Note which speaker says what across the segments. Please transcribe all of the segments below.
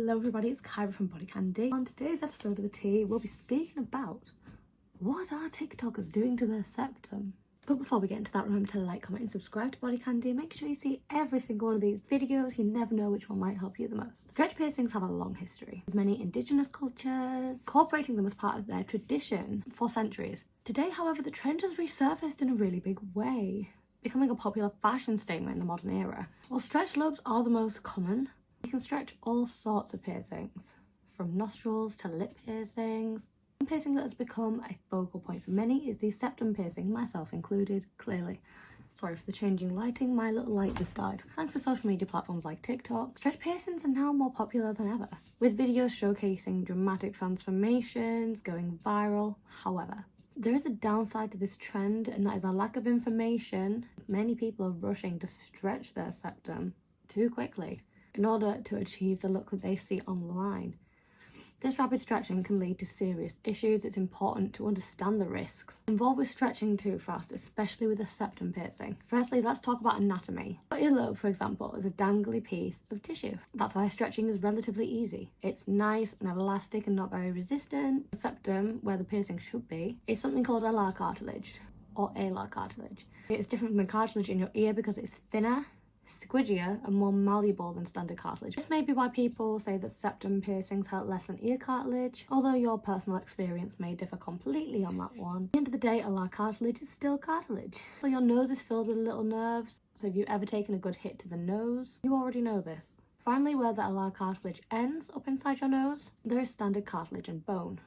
Speaker 1: Hello everybody, it's Kyra from BodyCandy. On today's episode of The Tea, we'll be speaking about what are TikTokers doing to their septum. But before we get into that, remember to like, comment and subscribe to BodyCandy. Make sure you see every single one of these videos. You never know which one might help you the most. Stretch piercings have a long history, with many indigenous cultures incorporating them as part of their tradition for centuries. Today, however, the trend has resurfaced in a really big way, becoming a popular fashion statement in the modern era. While stretched lobes are the most common, you can stretch all sorts of piercings, from nostrils to lip piercings. One piercing that has become a focal point for many is the septum piercing, myself included, clearly. Sorry for the changing lighting, my little light just died. Thanks to social media platforms like TikTok, stretch piercings are now more popular than ever, with videos showcasing dramatic transformations going viral. However, there is a downside to this trend, and that is a lack of information. Many people are rushing to stretch their septum too quickly in order to achieve the look that they see online. This rapid stretching can lead to serious issues. It's important to understand the risks involved with stretching too fast, especially with a septum piercing. Firstly, let's talk about anatomy. The earlobe, for example, is a dangly piece of tissue. That's why stretching is relatively easy. It's nice and elastic and not very resistant. The septum, where the piercing should be, is something called alar cartilage, or alar cartilage. It's different from the cartilage in your ear because it's thinner, squidgier, and more malleable than standard cartilage. This may be why people say that septum piercings hurt less than ear cartilage, although your personal experience may differ completely on that one. At the end of the day, alar cartilage is still cartilage. So your nose is filled with little nerves, so if you've ever taken a good hit to the nose, you already know this. Finally, where the alar cartilage ends up inside your nose, there is standard cartilage and bone.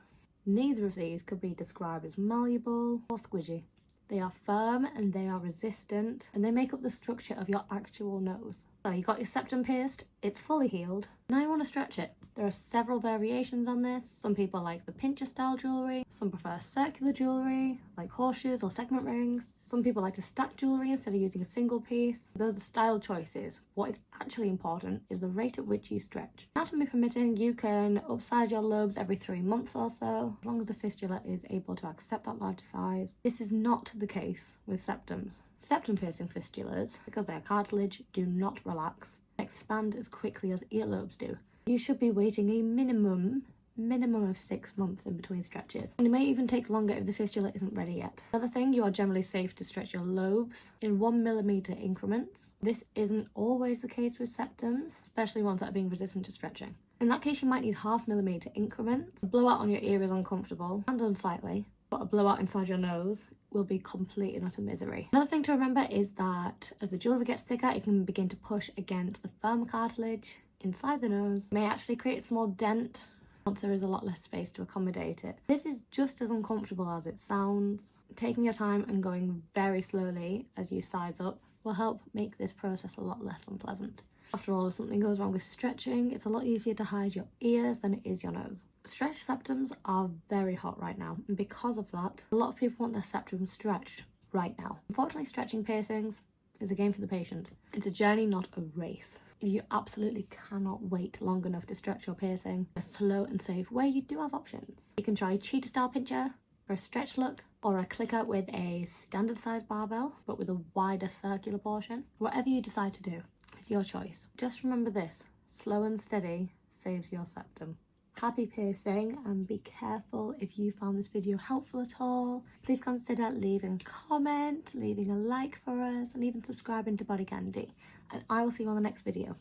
Speaker 1: Neither of these could be described as malleable or squidgy. They are firm and they are resistant, and they make up the structure of your actual nose. So you got your septum pierced, it's fully healed. Now you want to stretch it. There are several variations on this. Some people like the pincher style jewellery, some prefer circular jewellery like horseshoes or segment rings. Some people like to stack jewellery instead of using a single piece. Those are style choices. What is actually important is the rate at which you stretch. Anatomy permitting, you can upsize your lobes every 3 months or so, as long as the fistula is able to accept that larger size. This is not the case with septums. Septum piercing fistulas, because they are cartilage, do not relax and expand as quickly as earlobes do. You should be waiting a minimum of 6 months in between stretches, and it may even take longer if the fistula isn't ready yet. Another thing, you are generally safe to stretch your lobes in 1 millimeter increments. This isn't always the case with septums, especially ones that are being resistant to stretching. In that case, you might need 0.5 millimeter increments. A blowout on your ear is uncomfortable and unsightly, but a blowout inside your nose will be complete and utter misery. Another thing to remember is that as the jewellery gets thicker, it can begin to push against the firmer cartilage inside the nose. It may actually create a small dent once there is a lot less space to accommodate it. This is just as uncomfortable as it sounds. Taking your time and going very slowly as you size up will help make this process a lot less unpleasant. After all, if something goes wrong with stretching, it's a lot easier to hide your ears than it is your nose. Stretched septums are very hot right now, and because of that, a lot of people want their septum stretched right now. Unfortunately, stretching piercings is a game for the patient. It's a journey, not a race. If you absolutely cannot wait long enough to stretch your piercing in a slow and safe way, you do have options. You can try a cheetah style pincher for a stretch look, or a clicker with a standard size barbell but with a wider circular portion. Whatever you decide to do, it's your choice. Just remember this: slow and steady saves your septum. Happy piercing, and be careful. If you found this video helpful at all, please consider leaving a comment, leaving a like for us, and even subscribing to BodyCandy. And I will see you on the next video.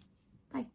Speaker 1: Bye.